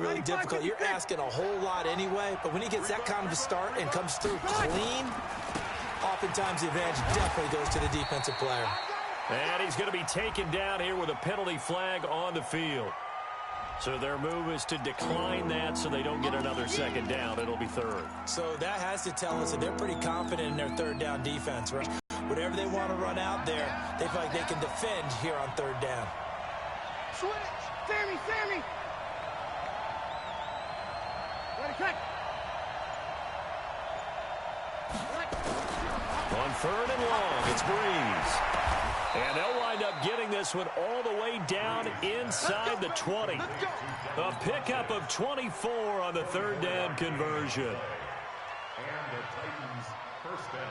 really difficult. You're asking a whole lot anyway, but when he gets that kind of a start and comes through clean, oftentimes the advantage definitely goes to the defensive player. And he's going to be taken down here with a penalty flag on the field. So their move is to decline that so they don't get another second down. It'll be third. So that has to tell us that they're pretty confident in their third down defense, right? Whatever they want to run out there, they feel like they can defend here on third down. Switch! Sammy! Ready, cut! On third and long, it's Breeze. And they'll wind up getting this one all the way down inside the 20. A pickup of 24 on the third down conversion.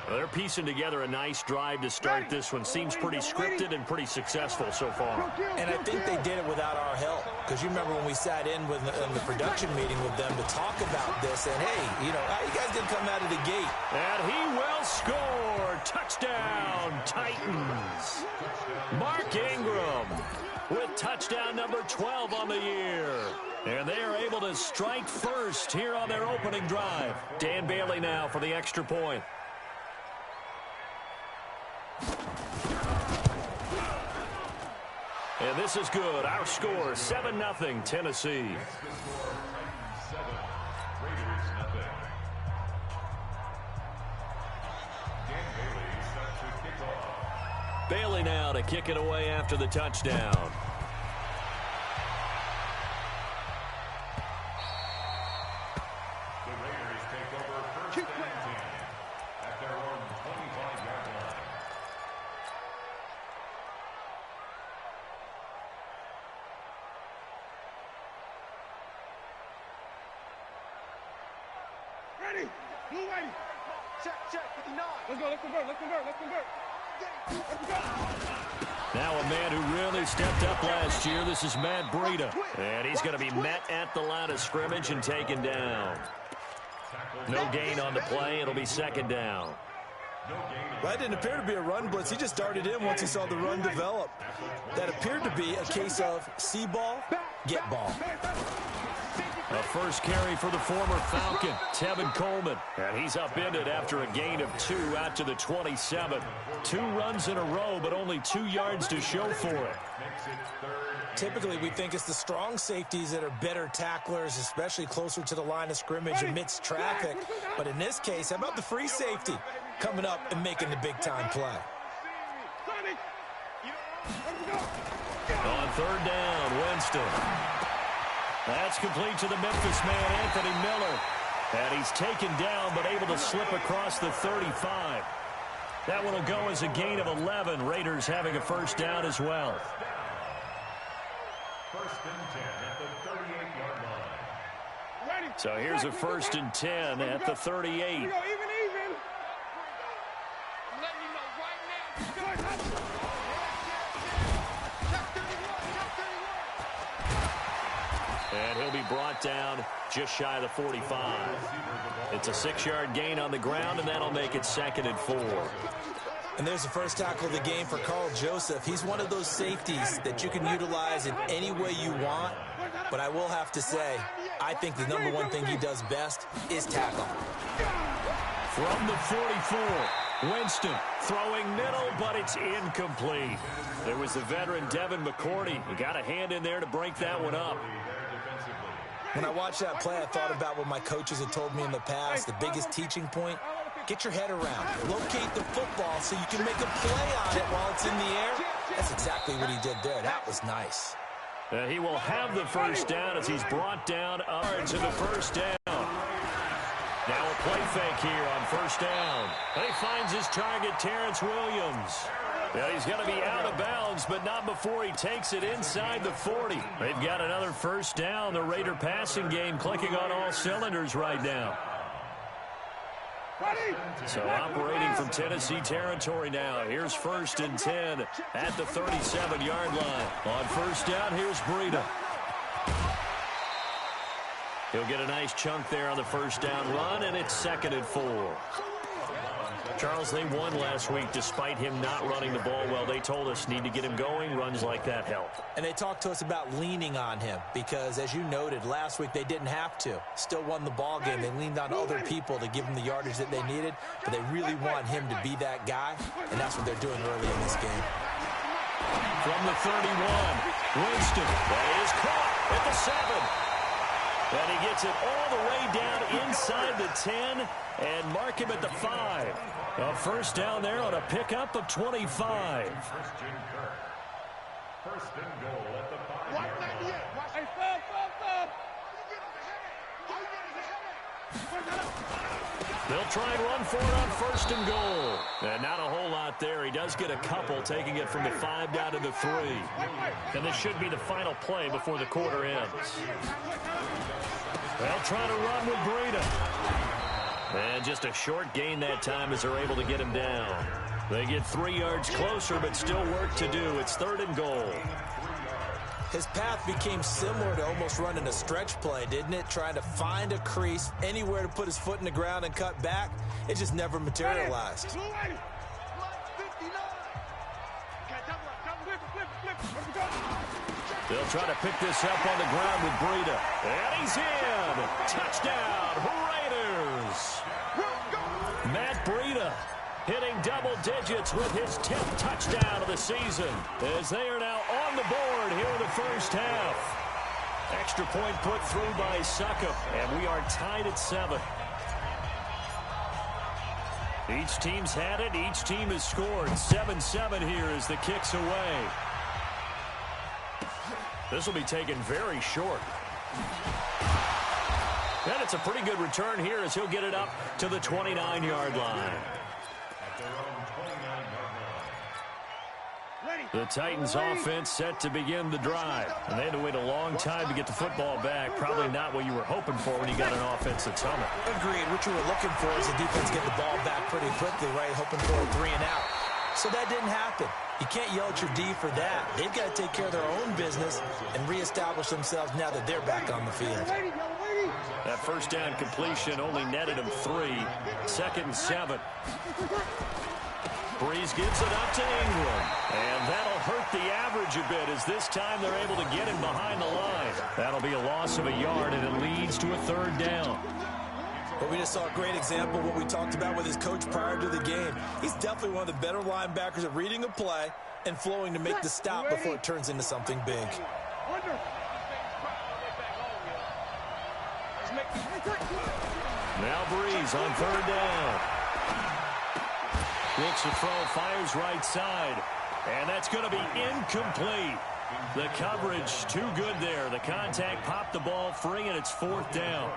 They're piecing together a nice drive to start this one. Seems pretty scripted and pretty successful so far. And I think they did it without our help. Because you remember when we sat in with the production meeting with them to talk about this. And, hey, you know, how you guys didn't come out of the gate? And he will score. Touchdown, Titans. Mark Ingram with touchdown number 12 on the year. And they are able to strike first here on their opening drive. Dan Bailey now for the extra point. And this is good. Our score, 7-0 Tennessee. Bailey now to kick it away after the touchdown. Ready! Blue ready! Check, 59. Let's convert. Now a man who really stepped up last year. This is Matt Breida. And he's going to be met at the line of scrimmage and taken down. No gain on the play. It'll be second down. Well, that didn't appear to be a run blitz. He just darted in once he saw the run develop. That appeared to be a case of see ball, get ball. A first carry for the former Falcon, Tevin Coleman. And he's upended after a gain of 2 out to the 27. 2 runs in a row, but only 2 yards to show for it. Typically, we think it's the strong safeties that are better tacklers, especially closer to the line of scrimmage amidst traffic. But in this case, how about the free safety coming up and making the big-time play? On third down, Winston. That's complete to the Memphis man, Anthony Miller. And he's taken down, but able to slip across the 35. That one will go as a gain of 11. Raiders having a first down as well. First and 10 at the 38-yard line. So here's a first and 10 at the 38. Here we go, even. I'm letting you know right now. And he'll be brought down just shy of the 45. It's a 6-yard gain on the ground, and that'll make it 2nd and 4. And there's the first tackle of the game for Carl Joseph. He's one of those safeties that you can utilize in any way you want. But I will have to say, I think the number one thing he does best is tackle. From the 44, Winston throwing middle, but it's incomplete. There was the veteran Devin McCourty. He got a hand in there to break that one up. When I watched that play, I thought about what my coaches had told me in the past. The biggest teaching point, get your head around. Locate the football so you can make a play on it while it's in the air. That's exactly what he did there. That was nice. He will have the first down as he's brought down up to the first down. Now a play fake here on first down. And he finds his target, Terrence Williams. Well, he's going to be out of bounds, but not before he takes it inside the 40. They've got another first down. The Raider passing game clicking on all cylinders right now. So operating from Tennessee territory now. Here's first and 10 at the 37-yard line. On first down, here's Breida. He'll get a nice chunk there on the first down run, and it's 2nd and 4. Charles, they won last week despite him not running the ball well. They told us need to get him going. Runs like that help. And they talked to us about leaning on him because, as you noted, last week they didn't have to. Still won the ball game. They leaned on other people to give them the yardage that they needed, but they really want him to be that guy, and that's what they're doing early in this game. From the 31, Winston. That is caught at the 7. And he gets it all the way down inside the 10 and mark him at the 5. A first down there on a pickup of 25. First and goal at the 5-yard line. They'll try and run for it on first and goal. And not a whole lot there. He does get a couple, taking it from the 5 down to the 3. And this should be the final play before the quarter ends. They'll try to run with Breida. And just a short gain that time as they're able to get him down. They get 3 yards closer, but still work to do. It's 3rd and goal. His path became similar to almost running a stretch play, didn't it? Trying to find a crease, anywhere to put his foot in the ground and cut back. It just never materialized. They'll try to pick this up on the ground with Breida. And he's in! Touchdown, Raiders! Matt Breida hitting double digits with his 10th touchdown of the season as they are now on the board here in the first half. Extra point put through by Suckup, and we are tied at 7. Each team's had it. Each team has scored. 7-7 here as the kick's away. This will be taken very short. And it's a pretty good return here as he'll get it up to the 29-yard line. The Titans offense set to begin the drive. And they had to wait a long time to get the football back. Probably not what you were hoping for when you got an offense that's humming. Agreed. What you were looking for is the defense get the ball back pretty quickly, right? Hoping for a 3 and out. So that didn't happen. You can't yell at your D for that. They've got to take care of their own business and reestablish themselves now that they're back on the field. That first down completion only netted him 3. 2nd and 7. Breeze gives it up to Ingram. And that'll hurt the average a bit as this time they're able to get him behind the line. That'll be a loss of a yard, and it leads to a 3rd down. But we just saw a great example of what we talked about with his coach prior to the game. He's definitely one of the better linebackers at reading a play and flowing to make the stop before it turns into something big. Now Breeze on 3rd down. Looks to throw, fires right side. And that's going to be incomplete. The coverage too good there. The contact popped the ball free, and it's 4th down.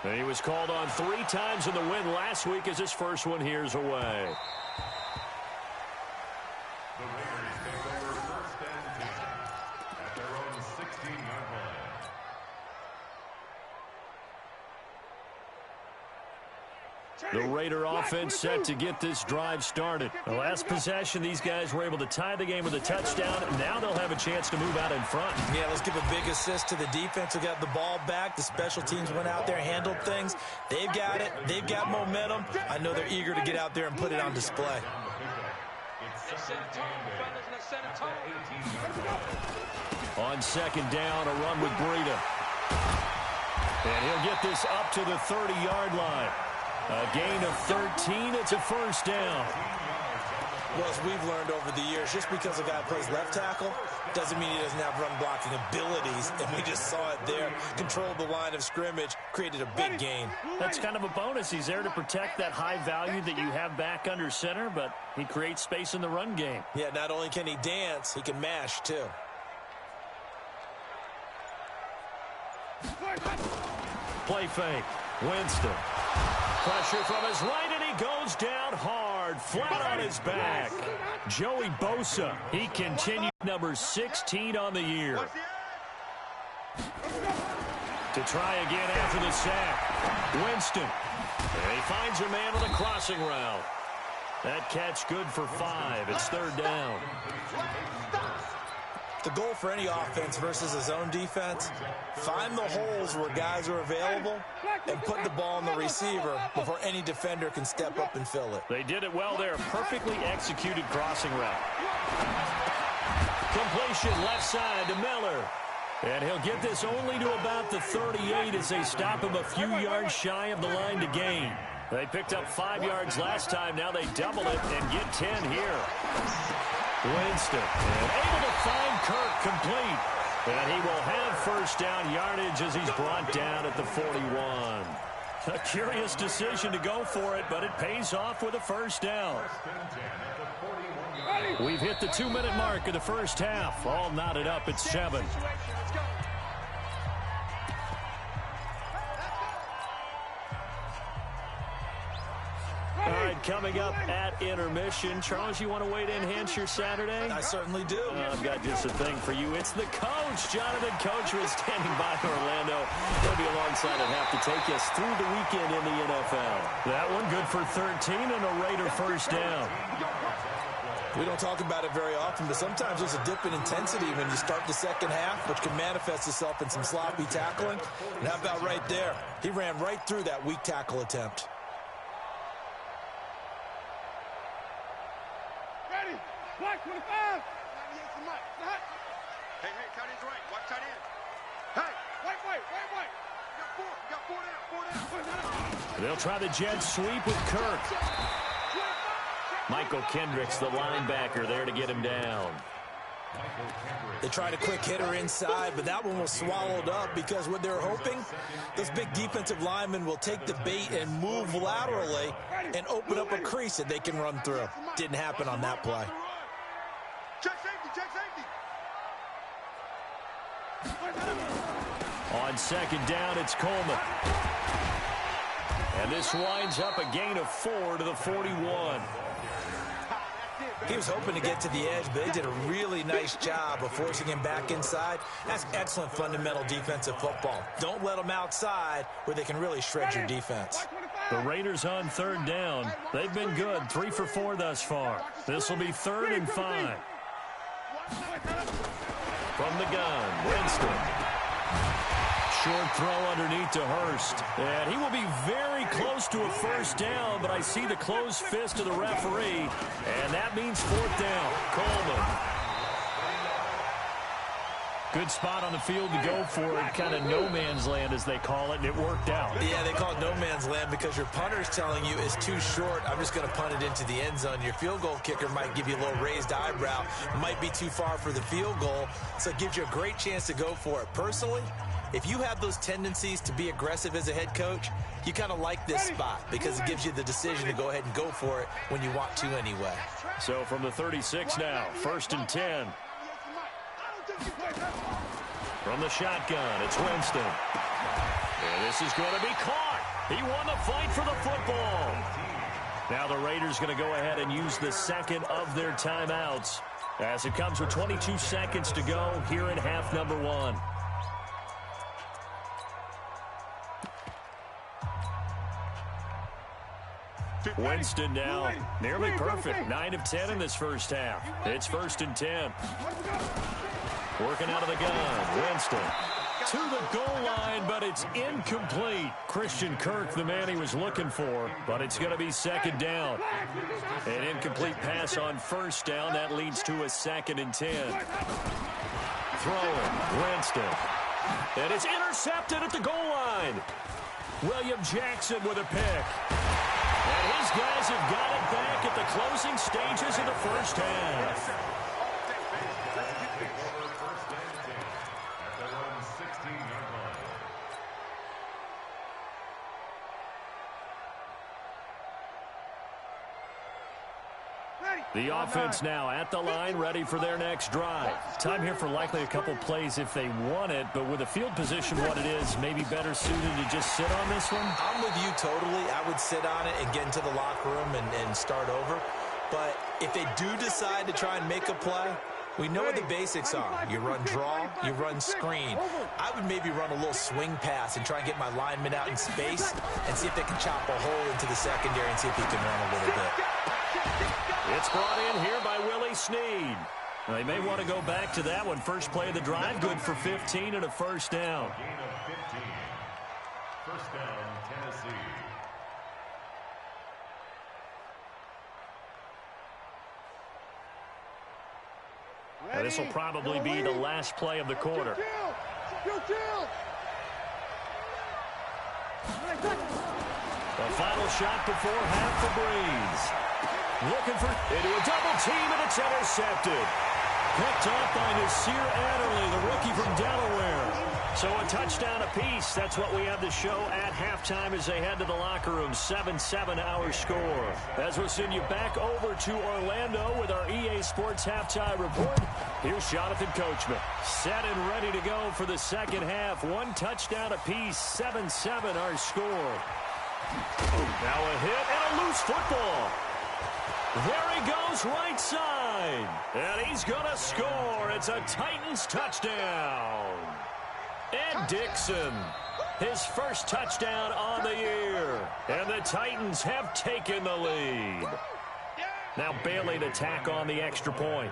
And he was called on 3 times in the win last week as his first one here's away. The Raiders take over 1st and 10 at their own 16-yard line. The Raider offense set to get this drive started. The last possession, these guys were able to tie the game with a touchdown. Now they'll have a chance to move out in front. Yeah, let's give a big assist to the defense who got the ball back. The special teams went out there, handled things. They've got it. They've got momentum. I know they're eager to get out there and put it on display. On 2nd down, a run with Breida. And he'll get this up to the 30-yard line. A gain of 13, it's a first down. Well, as we've learned over the years, just because a guy plays left tackle doesn't mean he doesn't have run-blocking abilities, and we just saw it there. Controlled the line of scrimmage, created a big gain. That's kind of a bonus. He's there to protect that high value that you have back under center, but he creates space in the run game. Yeah, not only can he dance, he can mash, too. Play fake. Winston. Pressure from his right, and he goes down hard, flat on his back. Joey Bosa, he continued number 16 on the year. To try again after the sack. Winston. And he finds a man with a crossing route. That catch good for 5. It's 3rd down. The goal for any offense versus a zone defense, find the holes where guys are available and put the ball on the receiver before any defender can step up and fill it. They did it well there. Perfectly executed crossing route. Completion left side to Miller. And he'll get this only to about the 38 as they stop him a few yards shy of the line to gain. They picked up 5 yards last time. Now they double it and get 10 here. Winston and able to find Kirk complete. And he will have first down yardage as he's brought down at the 41. A curious decision to go for it, but it pays off with a first down. We've hit the 2-minute mark of the first half. All knotted up at 7. All right, coming up at intermission. Charles, you want to wait to enhance your Saturday? I certainly do. I've got just a thing for you. It's the coach. Jonathan Coach was standing by Orlando. He'll be alongside at half to take us through the weekend in the NFL. That one good for 13 and a Raider first down. We don't talk about it very often, but sometimes there's a dip in intensity when you start the second half, which can manifest itself in some sloppy tackling. And how about right there? He ran right through that weak tackle attempt. Ready. Block 25. 98 to Mike. Hey, tight end's right. Watch tight end. Hey, wait. You got four down. They'll try the jet sweep with Kirk. Michael Kendricks, the linebacker, there to get him down. They tried a quick hitter inside, but that one was swallowed up because what they're hoping, those big defensive linemen will take the bait and move laterally and open up a crease that they can run through. Didn't happen on that play. Check safety. On second down, it's Coleman. And this winds up a gain of 4 to the 41. He was hoping to get to the edge, but they did a really nice job of forcing him back inside. That's excellent fundamental defensive football. Don't let them outside where they can really shred your defense. The Raiders on third down. They've been good, 3 for 4 thus far. This will be 3rd and 5. From the gun, Winston. Short throw underneath to Hurst. And he will be very close to a first down, but I see the closed fist of the referee, and that means 4th down. Coleman. Good spot on the field to go for it, kind of no man's land as they call it, and it worked out. Yeah, they call it no man's land because your punter's telling you it's too short. I'm just going to punt it into the end zone. Your field goal kicker might give you a little raised eyebrow, might be too far for the field goal, so it gives you a great chance to go for it. Personally, if you have those tendencies to be aggressive as a head coach, you kind of like this spot because it gives you the decision to go ahead and go for it when you want to anyway. So from the 36 now, 1st and 10. From the shotgun, it's Winston. And this is going to be caught. He won the fight for the football. Now the Raiders going to go ahead and use the second of their timeouts as it comes with 22 seconds to go here in half number 1. Winston now nearly perfect. 9 of 10 in this first half. It's 1st and 10. Working out of the gun. Winston to the goal line, but it's incomplete. Christian Kirk, the man he was looking for, but it's going to be 2nd down. An incomplete pass on 1st down. That leads to a 2nd and 10. Throwing. Winston. And it's intercepted at the goal line. William Jackson with a pick. And his guys have got it back at the closing stages of the first half. The offense now at the line, ready for their next drive. Time here for likely a couple plays if they want it, but with the field position what it is, maybe better suited to just sit on this one? I'm with you totally. I would sit on it and get into the locker room and start over. But if they do decide to try and make a play, we know what the basics are. You run draw, you run screen. I would maybe run a little swing pass and try and get my lineman out in space and see if they can chop a hole into the secondary and see if he can run a little bit. It's brought in here by Willie Snead. They may want to go back to that one. First play of the drive, good for 15 and a first down. Gain of 15. First down, Tennessee. Now, this will probably be the last play of the quarter. The final shot before half the Breeze. Looking for into a double team, and it's intercepted. Picked off by Nasir Adderley, the rookie from Delaware. So a touchdown apiece. That's what we have to show at halftime as they head to the locker room. 7-7 our score. As we'll send you back over to Orlando with our EA Sports halftime report. Here's Jonathan Coachman. Set and ready to go for the second half. One touchdown apiece. 7-7 our score. Now a hit and a loose football. There he goes, right side. And he's going to score. It's a Titans touchdown. Ed Dixon, his first touchdown on the year. And the Titans have taken the lead. Now Bailey to tack on the extra point.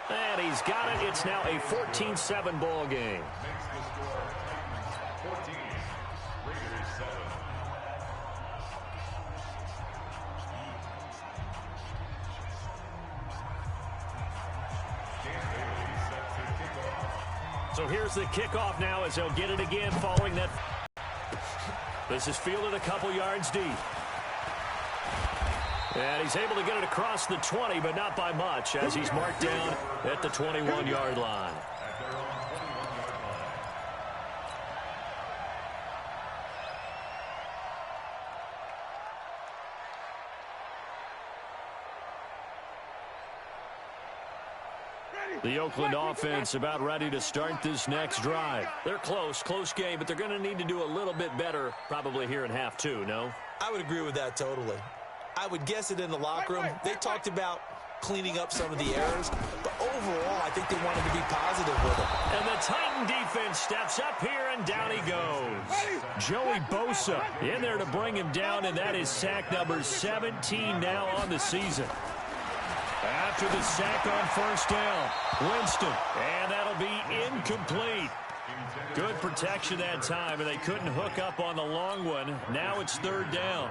And he's got it. It's now a 14-7 ball game. Makes the score 14. Raiders 7. Dan Bailey sets the kickoff. So here's the kickoff now as they'll get it again following that. This is fielded a couple yards deep. And he's able to get it across the 20, but not by much, as he's marked down at the 21-yard line. At their own 21-yard line. The Oakland offense about ready to start this next drive. They're close game, but they're going to need to do a little bit better probably here in half two, no? I would agree with that totally. I would guess it in the locker room. They talked about cleaning up some of the errors, but overall, I think they wanted to be positive with it. And the Titan defense steps up here, and down he goes. Joey Bosa in there to bring him down, and that is sack number 17 now on the season. After the sack on first down, Winston, and that'll be incomplete. Good protection that time, and they couldn't hook up on the long one. Now it's third down.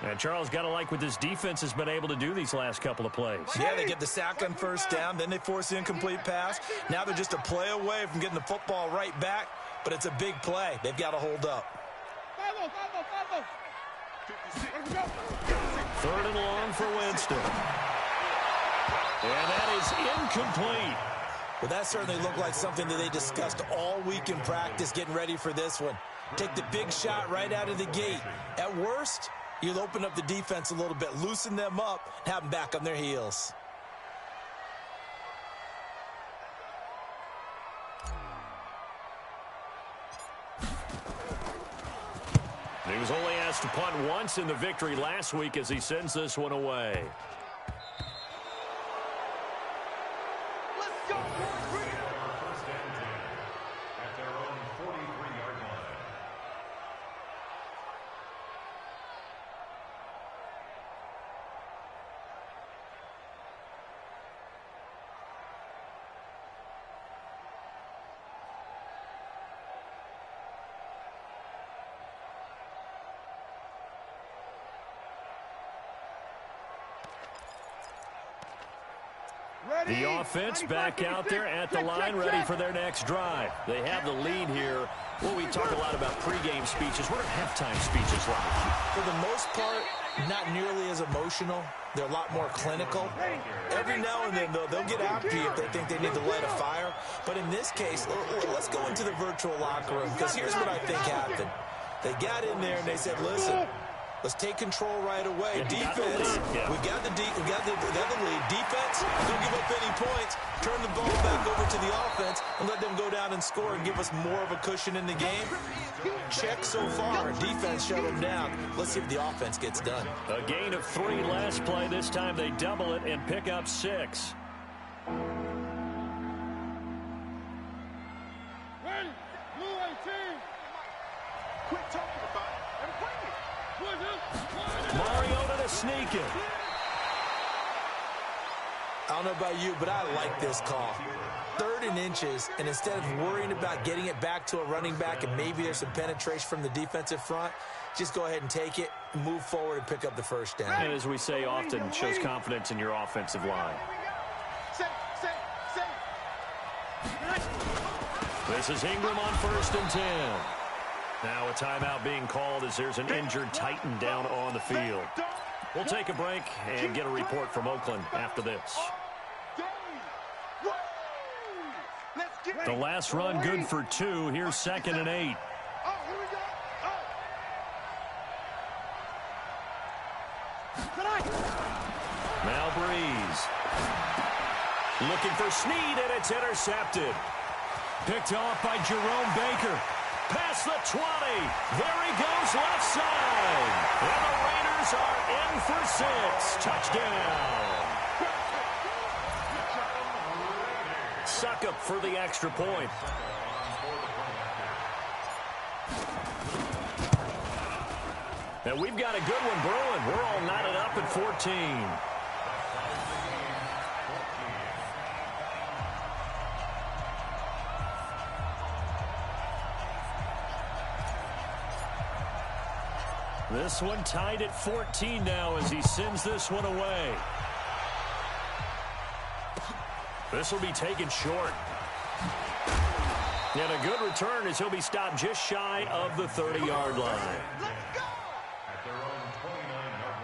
And Charles, got to like what this defense has been able to do these last couple of plays. Yeah, they get the sack on first down, then they force the incomplete pass. Now they're just a play away from getting the football right back, but it's a big play. They've got to hold up. Third and long for Winston. And that is incomplete. Well, that certainly looked like something that they discussed all week in practice getting ready for this one. Take the big shot right out of the gate. At worst, you'll open up the defense a little bit, loosen them up, and have them back on their heels. He was only asked to punt once in the victory last week as he sends this one away. First and 10 at their own 43-yard line. The offense back out there at the line, ready for their next drive. They have the lead here. Well, we talk a lot about pregame speeches. What are halftime speeches like? For the most part, not nearly as emotional. They're a lot more clinical. Every now and then, though, they'll get after you if they think they need to light a fire. But in this case, let's go into the virtual locker room, because here's what I think happened. They got in there and they said, listen, let's take control right away. Defense, we got the lead. Defense, don't give up any points. Turn the ball back over to the offense and let them go down and score and give us more of a cushion in the game. Check so far. Defense shut them down. Let's see if the offense gets done. A gain of 3 last play. This time they double it and pick up 6. Ready? Blue 18. Quit talking about it and bring it. Mariota to sneak it. I don't know about you, but I like this call. 3rd and inches, and instead of worrying about getting it back to a running back and maybe there's some penetration from the defensive front, just go ahead and take it, move forward, and pick up the first down. And as we say often, shows confidence in your offensive line. This is Ingram on 1st and 10. Now a timeout being called as there's an injured Titan down on the field. We'll take a break and get a report from Oakland after this. The last run good for 2. Here's 2nd and 8. Now Breeze. Looking for Snead, and it's intercepted. Picked off by Jerome Baker. Past the 20. There he goes left side. And the Raiders are in for 6. Touchdown. Suckup for the extra point. And we've got a good one brewing. We're all knotted up at 14. This one tied at 14 now as he sends this one away. This will be taken short. And a good return as he'll be stopped just shy of the 30-yard line. At their own 29-yard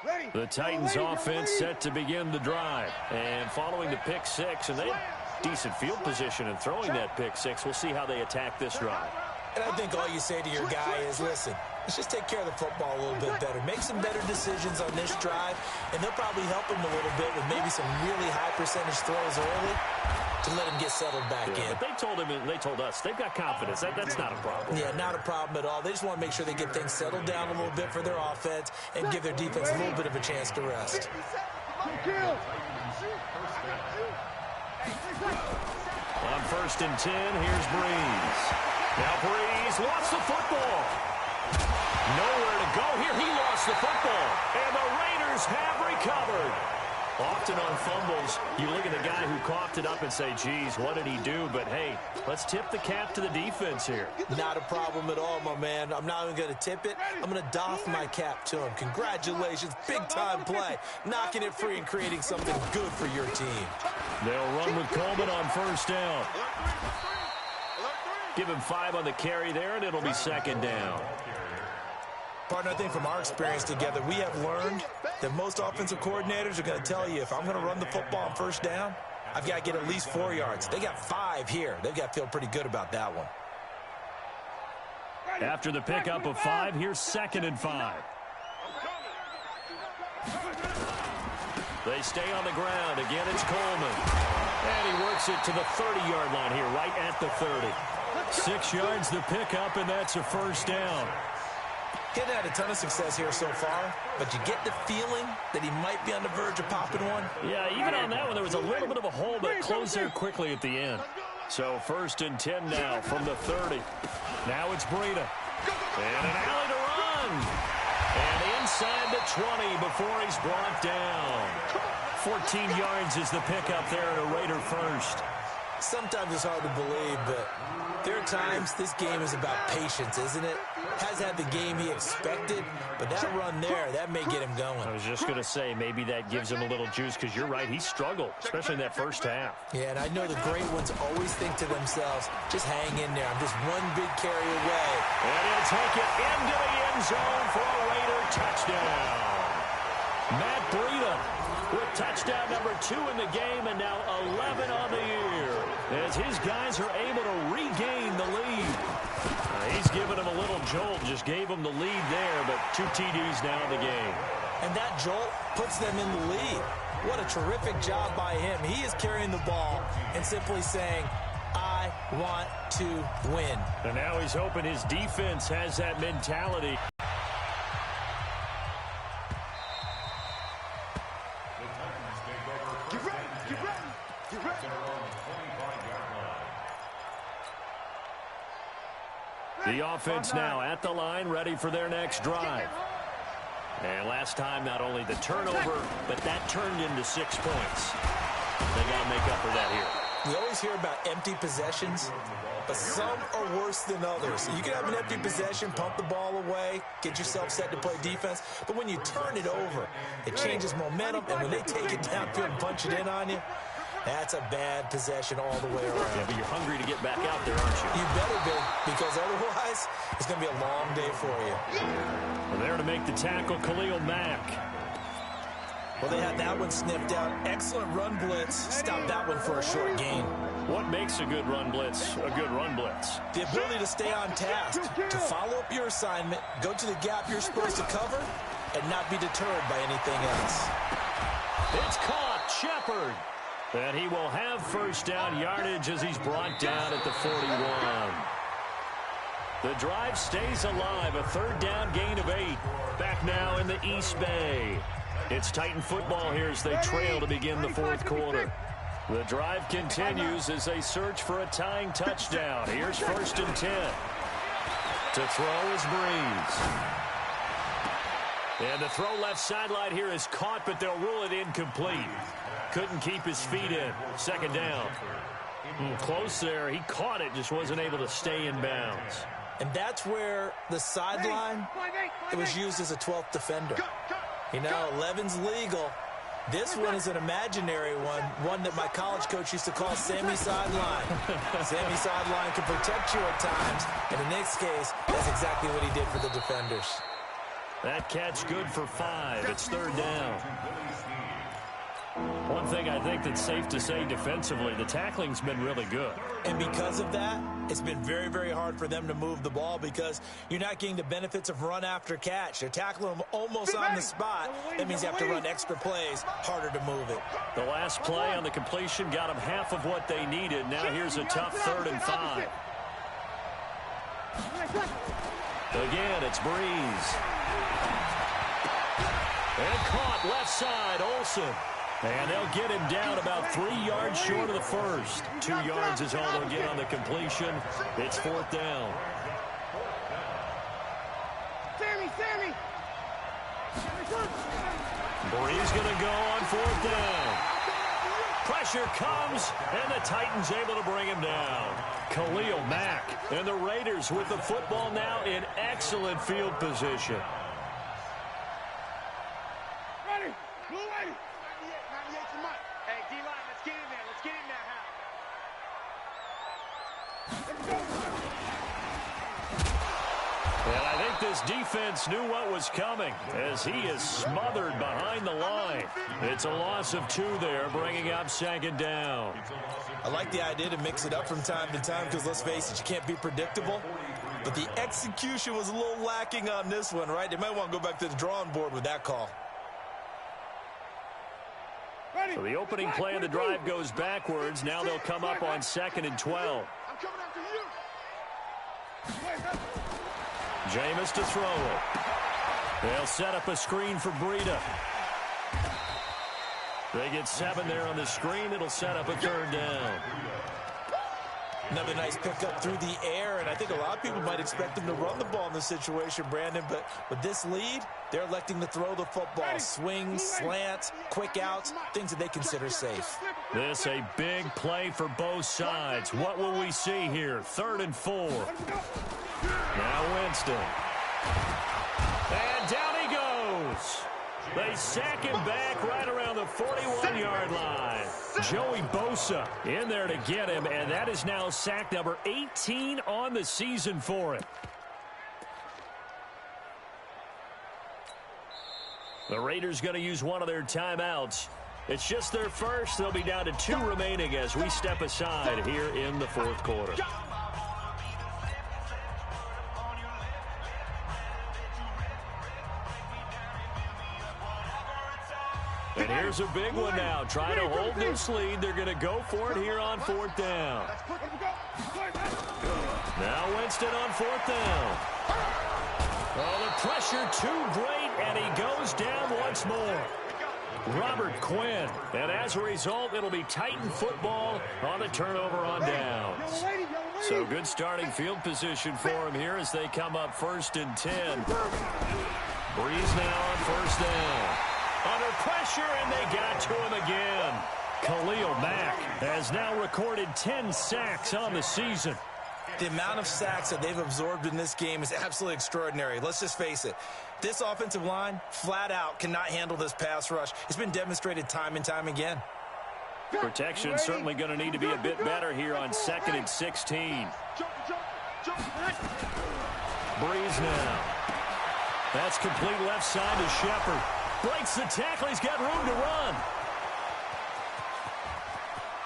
line. The Titans offense set to begin the drive. And following the pick 6, and they had decent field position in throwing that pick 6. We'll see how they attack this drive. And I think all you say to your guy is, listen, let's just take care of the football a little bit better. Make some better decisions on this drive, and they'll probably help him a little bit with maybe some really high percentage throws early to let him get settled back in. But they told him, and they told us, they've got confidence. That's not a problem. Yeah, not a problem at all. They just want to make sure they get things settled down a little bit for their offense and give their defense a little bit of a chance to rest. On 1st and 10, here's Breeze. Now Breeze lost the football. Nowhere to go here. He lost the football. And the Raiders have recovered. Often on fumbles, you look at the guy who coughed it up and say, geez, what did he do? But, hey, let's tip the cap to the defense here. Not a problem at all, my man. I'm not even going to tip it. I'm going to doff my cap to him. Congratulations. Big-time play. Knocking it free and creating something good for your team. They'll run with Coleman on 1st down. Give him 5 on the carry there, and it'll be 2nd down. Partner, I think from our experience together, we have learned that most offensive coordinators are going to tell you, if I'm going to run the football on 1st down, I've got to get at least 4 yards. They got 5 here. They've got to feel pretty good about that one. After the pickup of 5, here's 2nd and 5. They stay on the ground. Again, it's Coleman. And he works it to the 30-yard line here, right at the 30. 6 yards the pickup, and that's a 1st down. He hasn't had a ton of success here so far, but you get the feeling that he might be on the verge of popping one. Yeah, even on that one, there was a little bit of a hole, but closed there quickly at the end. So 1st and 10 now from the 30. Now it's Breida. And an alley to run. And inside the 20 before he's brought down. 14 yards is the pickup there at a Raider first. Sometimes it's hard to believe, but there are times this game is about patience, isn't it? Has had the game he expected, but that run there, that may get him going. I was just going to say, maybe that gives him a little juice, because you're right, he struggled, especially in that first half. Yeah, and I know the great ones always think to themselves, just hang in there. I'm just one big carry away. And he'll take it into the end zone for a Raider touchdown. Matt Breida with touchdown number 2 in the game, and now 11 on the year, as his guys are able to regain the lead. He's given him a little jolt, just gave him the lead there, but 2 TDs now in the game. And that jolt puts them in the lead. What a terrific job by him. He is carrying the ball and simply saying, I want to win. And now he's hoping his defense has that mentality. The offense now at the line, ready for their next drive. And last time, not only the turnover, but that turned into 6 points. They got to make up for that here. We always hear about empty possessions, but some are worse than others. You can have an empty possession, pump the ball away, get yourself set to play defense, but when you turn it over, it changes momentum, and when they take it downfield and punch it in on you, that's a bad possession all the way around. Yeah, but you're hungry to get back out there, aren't you? You better be, because otherwise, it's going to be a long day for you. Well, there to make the tackle, Khalil Mack. Well, they had that one sniffed out. Excellent run blitz. Stopped that one for a short gain. What makes a good run blitz a good run blitz? The ability to stay on task, to follow up your assignment, go to the gap you're supposed to cover, and not be deterred by anything else. It's caught. Shepard. And he will have first down yardage as he's brought down at the 41. The drive stays alive. A third down gain of 8. Back now in the East Bay. It's Titan football here as they trail to begin the fourth quarter. The drive continues as they search for a tying touchdown. Here's 1st and 10. To throw is Breeze. And the throw left sideline here is caught, but they'll rule it incomplete. Couldn't keep his feet in. 2nd down. Close there. He caught it, just wasn't able to stay in bounds. And that's where the sideline, it was used as a 12th defender. You know, 11's legal. This one is an imaginary one that my college coach used to call Sammy Sideline. Sammy Sideline can protect you at times, and in this case, that's exactly what he did for the defenders. That catch good for 5. It's 3rd down. One thing I think that's safe to say defensively, the tackling's been really good. And because of that, it's been very, very hard for them to move the ball because you're not getting the benefits of run after catch. They're tackling them almost on the spot. That means you have to run extra plays, harder to move it. The last play on the completion got them half of what they needed. Now here's a tough 3rd and 5. Again, it's Breeze. And caught left side, Olsen. And they'll get him down about 3 yards short of the first. 2 yards is all they'll get on the completion. It's 4th down. Sammy! Breeze going to go on 4th down. Pressure comes, and the Titans able to bring him down. Khalil Mack and the Raiders with the football now in excellent field position. Ready! Blue ready! 98 to Mike. Hey, D-line, let's get in there. Let's get in there, And I think this defense knew what was coming as he is smothered behind the line. It's a loss of 2 there, bringing up 2nd down. I like the idea to mix it up from time to time because, let's face it, you can't be predictable. But the execution was a little lacking on this one, right? They might want to go back to the drawing board with that call. So the opening play of the drive goes backwards. Now they'll come up on 2nd and 12. I'm coming after you. Jameis to throw it. They'll set up a screen for Breida. They get 7 there on the screen. It'll set up a 3rd down. Another nice pickup through the air, and I think a lot of people might expect them to run the ball in this situation, Brandon, but with this lead, they're electing to throw the football. Swings, slants, quick outs, things that they consider safe. This a big play for both sides. What will we see here? 3rd and 4. Now Winston. And down he goes. They sack him back right around the 41-yard line. Joey Bosa in there to get him, and that is now sack number 18 on the season for him. The Raiders going to use one of their timeouts. It's just their first. They'll be down to 2 remaining as we step aside here in the fourth quarter. And here's a big one now. Trying to hold this lead. They're going to go for it here on 4th down. Now Winston on 4th down. Oh, the pressure too great, and he goes down once more. Robert Quinn. And as a result, it'll be Titan football on the turnover on downs. So good starting field position for him here as they come up 1st and 10. Breeze now on 1st down. Under pressure, and they got to him again. Khalil Mack has now recorded 10 sacks on the season. The amount of sacks that they've absorbed in this game is absolutely extraordinary. Let's just face it. This offensive line, flat out, cannot handle this pass rush. It's been demonstrated time and time again. Protection certainly going to need to be a bit better here on 2nd and 16. Breeze now. That's complete left side to Shepard. Breaks the tackle. He's got room to run.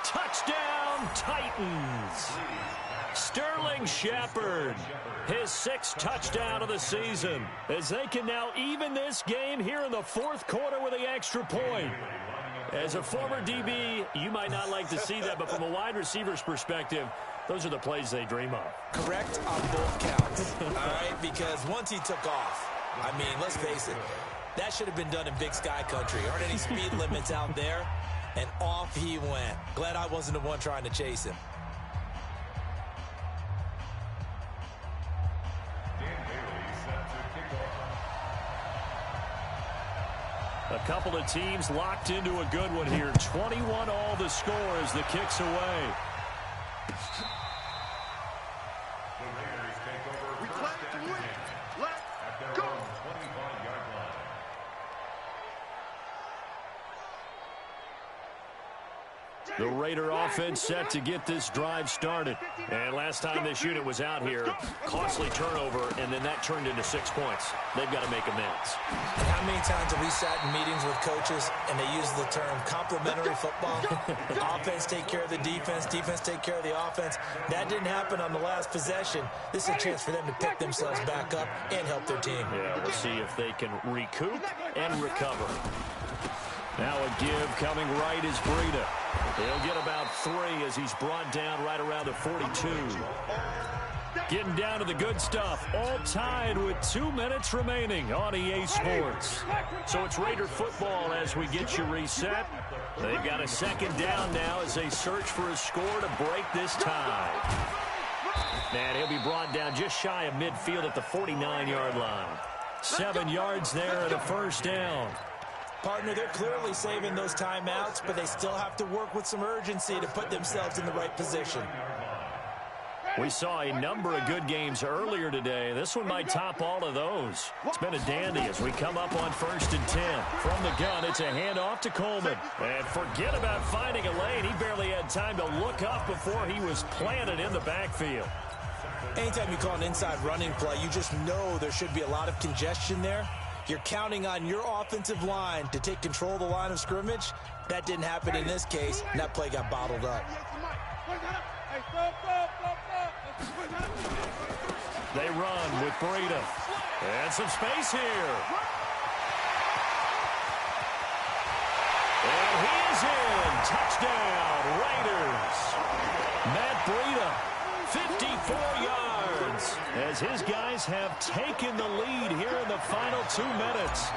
Touchdown, Titans. Sterling Shepard, his 6th touchdown of the season, as they can now even this game here in the 4th quarter with the extra point. As a former DB, you might not like to see that, but from a wide receiver's perspective, those are the plays they dream of. Correct on both counts, all right? Because once he took off, I mean, let's face it, that should have been done in Big Sky Country. Aren't any speed limits out there? And off he went. Glad I wasn't the one trying to chase him. A couple of teams locked into a good one here. 21 all the score as the kick's away. The Raiders take over. We play to win. Let's go. 25-yard line. The Raider offense set to get this drive started. And last time this unit was out here, costly turnover, and then that turned into 6 points. They've got to make amends. How many times have we sat in meetings with coaches and they use the term complementary football? Offense take care of the defense, defense take care of the offense. That didn't happen on the last possession. This is a chance for them to pick themselves back up and help their team. Yeah, we'll see if they can recoup and recover. Now a give coming right is Breida. He'll get about 3 as he's brought down right around the 42. Getting down to the good stuff. All tied with 2 minutes remaining on EA Sports. So it's Raider football as we get you reset. They've got a 2nd down now as they search for a score to break this tie. And he'll be brought down just shy of midfield at the 49-yard line. 7 yards there and a 1st down. Partner, they're clearly saving those timeouts, but they still have to work with some urgency to put themselves in the right position. We saw a number of good games earlier today. This one might top all of those. It's been a dandy as we come up on 1st and 10. From the gun, it's a handoff to Coleman. And forget about finding a lane. He barely had time to look up before he was planted in the backfield. Anytime you call an inside running play, you just know there should be a lot of congestion there. You're counting on your offensive line to take control of the line of scrimmage. That didn't happen in this case, and that play got bottled up. They run with Breida. And some space here. And he is in. Touchdown, Raiders. Matt Breida, 54 yards, as his guys have taken the lead here in the final 2 minutes.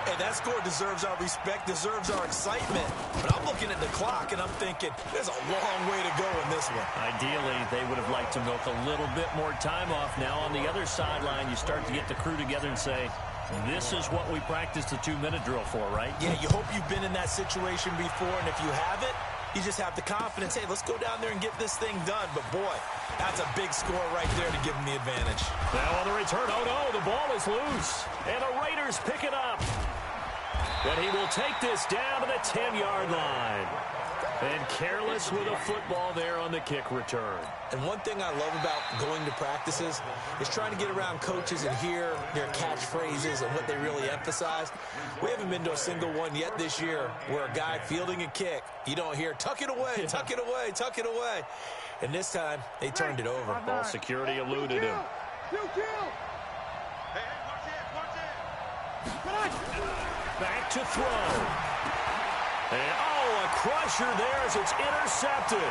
Hey, that score deserves our respect, deserves our excitement. But I'm looking at the clock, and I'm thinking, there's a long way to go in this one. Ideally, they would have liked to milk a little bit more time off. Now on the other sideline, you start to get the crew together and say, this is what we practiced the 2-minute drill for, right? Yeah, you hope you've been in that situation before, and if you haven't, you just have the confidence, hey, let's go down there and get this thing done. But, boy, that's a big score right there to give them the advantage. Now on the return, oh, no, the ball is loose. And the Raiders pick it up. And he will take this down to the 10-yard line. And careless with a football there on the kick return. And one thing I love about going to practices is trying to get around coaches and hear their catchphrases and what they really emphasize. We haven't been to a single one yet this year where a guy fielding a kick, you don't hear, tuck it away, tuck it away, tuck it away. And this time, they turned it over. Ball security eluded him. Back to throw. And, oh, a crusher there as it's intercepted.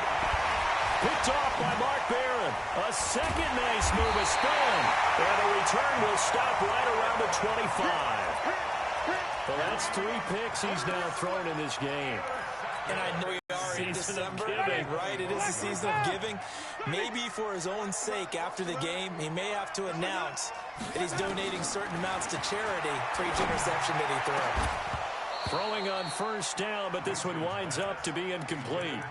Picked off by Mark Barron. A second nice move, a spin. And the return will stop right around the 25. Well, that's 3 picks he's now thrown in this game. And I know we are in December, right? It is the season of giving. Maybe for his own sake, after the game, he may have to announce that he's donating certain amounts to charity for each interception that he throws. Throwing on first down, but this one winds up to be incomplete.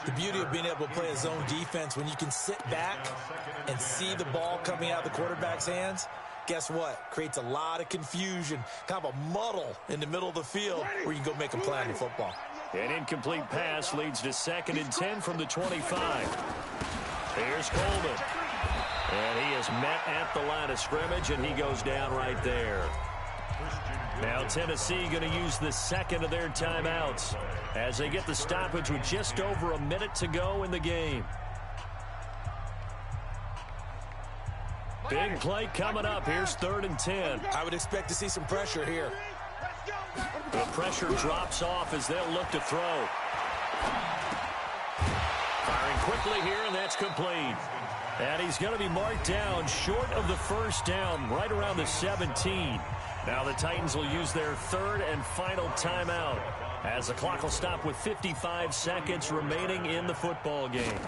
The beauty of being able to play a zone defense, when you can sit back and see the ball coming out of the quarterback's hands, guess what? Creates a lot of confusion, kind of a muddle in the middle of the field where you can go make a play on the football. An incomplete pass leads to 2nd and 10 from the 25. Here's Coleman. And he is met at the line of scrimmage, and he goes down right there. Now Tennessee going to use the 2nd of their timeouts as they get the stoppage with just over a minute to go in the game. Big play coming up. Here's 3rd and 10. I would expect to see some pressure here. The pressure drops off as they'll look to throw. Firing quickly here, and that's complete. And he's going to be marked down short of the first down, right around the 17. Now the Titans will use their 3rd and final timeout as the clock will stop with 55 seconds remaining in the football game.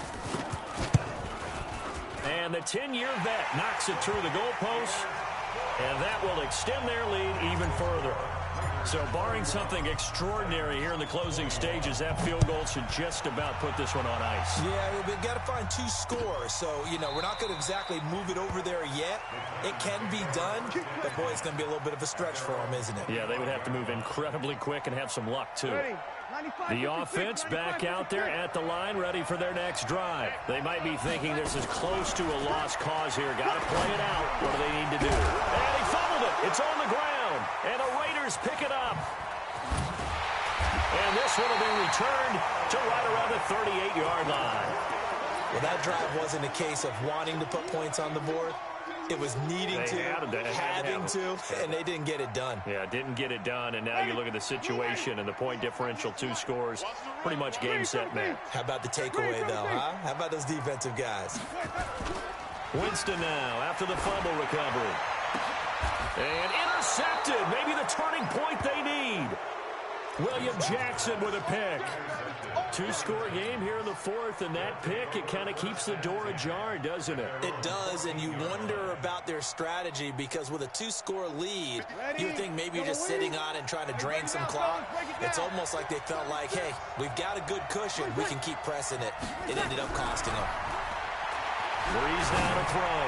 And the 10-year vet knocks it through the goalpost, and that will extend their lead even further. So barring something extraordinary here in the closing stages, that field goal should just about put this one on ice. Yeah, we've got to find 2 scores. So, we're not going to exactly move it over there yet. It can be done, but, boy, it's going to be a little bit of a stretch for them, isn't it? Yeah, they would have to move incredibly quick and have some luck, too. The offense back out there at the line, ready for their next drive. They might be thinking this is close to a lost cause here. Got to play it out. What do they need to do? And he fumbled it. It's on the ground. And the Raiders pick it up. And this one will be returned to right around the 38-yard line. Well, that drive wasn't a case of wanting to put points on the board. It was needing having to, and they didn't get it done. Yeah, didn't get it done, and now you look at the situation and the point differential, 2 scores, pretty much game, set, match. How about the takeaway, though, huh? How about those defensive guys? Winston now after the fumble recovery. And intercepted, maybe the turning point they need. William Jackson with a pick. 2-score game here in the 4th, and that pick, it kind of keeps the door ajar, doesn't it? It does, and you wonder about their strategy because with a 2-score lead, you would think maybe you're just sitting on it and trying to drain some clock. It's almost like they felt like, hey, we've got a good cushion. We can keep pressing it. It ended up costing them. Breeze now to throw.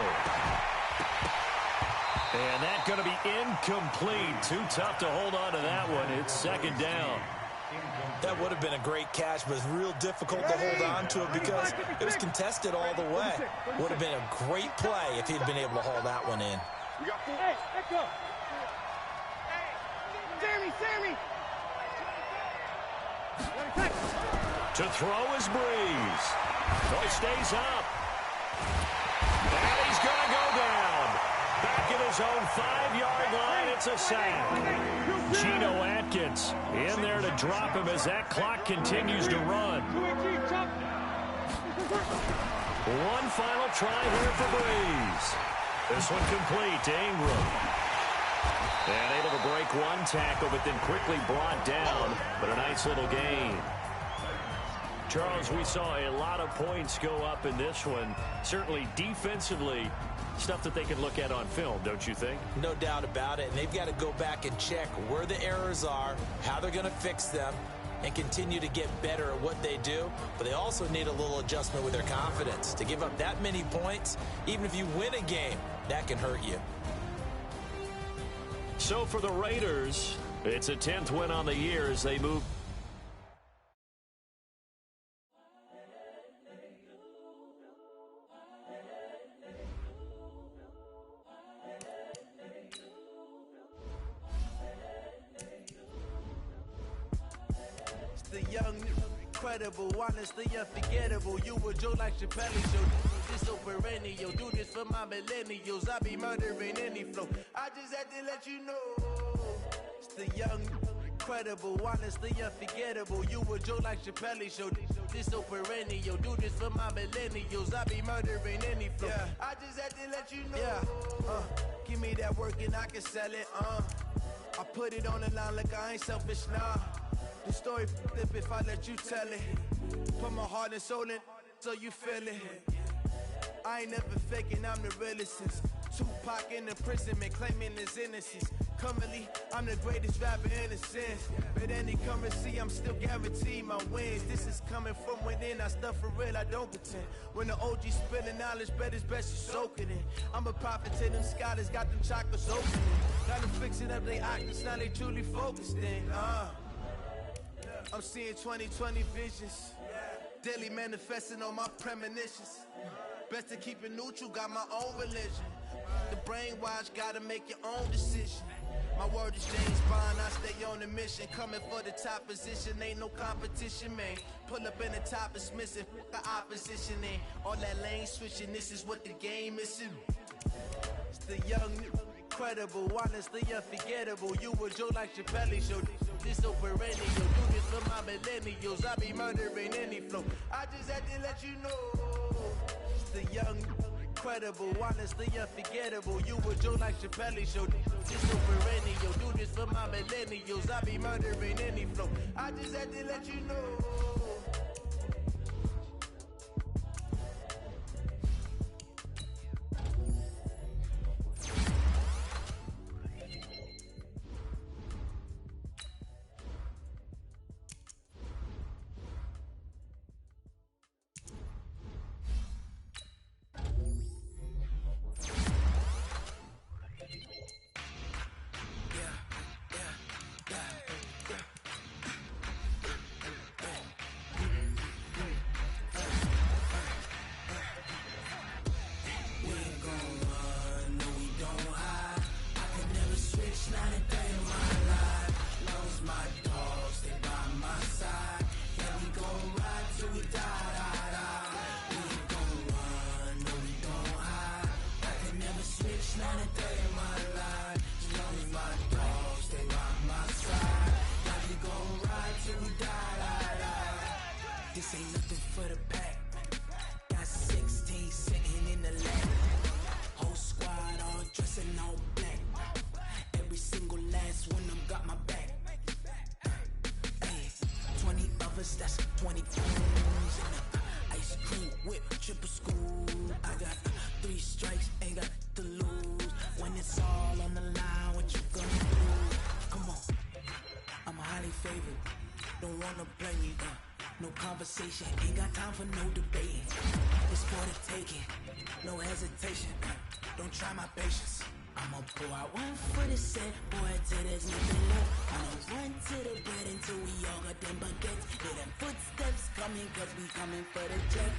And that's going to be incomplete. Too tough to hold on to that one. It's 2nd down. That would have been a great catch, but it's real difficult to hold on to it because it was contested all the way. Would have been a great play if he'd been able to haul that one in. Hey, let's go. Sammy. To throw is Breeze. Boy stays up. And he's going to go down. Back at his own 5-yard line, it's a sack. Geno Atkins in there to drop him as that clock continues to run. One final try here for Breeze. This one complete to Ingram. And able to break one tackle, but then quickly brought down. But a nice little gain. Charles, we saw a lot of points go up in this one. Certainly defensively, stuff that they can look at on film, don't you think? No doubt about it. And they've got to go back and check where the errors are, how they're going to fix them, and continue to get better at what they do. But they also need a little adjustment with their confidence. To give up that many points, even if you win a game, that can hurt you. So for the Raiders, it's a 10th win on the year as they move. The young, incredible, honestly unforgettable. You a joke like Chappelle Show. This so perennial. Do this for my millennials. I be murdering any flow. I just had to let you know. It's the young, incredible, honestly unforgettable. You a joke like Chappelle Show. This so perennial. Do this for my millennials. I be murdering any flow. Yeah. I just had to let you know. Yeah. Give me that work and I can sell it. I put it on the line like I ain't selfish, nah. The story flip if I let you tell it. Put my heart and soul in so you feel it. I ain't never faking, I'm the realest since Tupac in imprisonment, claiming his innocence. Currently, I'm the greatest rapper in a sense. But any currency, I'm still guaranteed my wins. This is coming from within, I stuff for real, I don't pretend. When the OG spilling knowledge, bet it's best you soak it in. I'm a prophet to them scholars, got them chakras opening. Got them fixing up they octaves, now they truly focused in. I'm seeing 2020 visions. Daily manifesting on my premonitions. Best to keep it neutral, got my own religion. The brainwash, gotta make your own decision. My word is James Bond, I stay on a mission. Coming for the top position, ain't no competition, man. Pull up in the top is missing, the opposition ain't. All that lane switching, this is what the game is. It's the young, incredible, honestly unforgettable. You a Joe like Chappelle show. This so perennial, do this for my millennials. I be murdering any flow. I just had to let you know. It's the young, incredible, honestly unforgettable. You a Joe like Chappelle show. This so perennial, do this for my millennials. I be murdering any flow. I just had to let you know. This ain't nothing for the pack. Got 16 sitting in the lap. Whole squad all dressing all black. Every single last one of them got my back. Hey, 20 of us, that's 20 phones. Ice cream whip, triple school. I got 3 strikes, ain't got to lose. When it's all on the line, what you gonna do? Come on, I'm highly favored. Don't wanna play me, no conversation, ain't got time for no debating. It's for the taking, no hesitation. Don't try my patience. I'ma pull out one for the set, boy, till there's nothing left. I'ma run to the bed until we all got them baguettes. Hear them footsteps coming, cause we coming for the jet.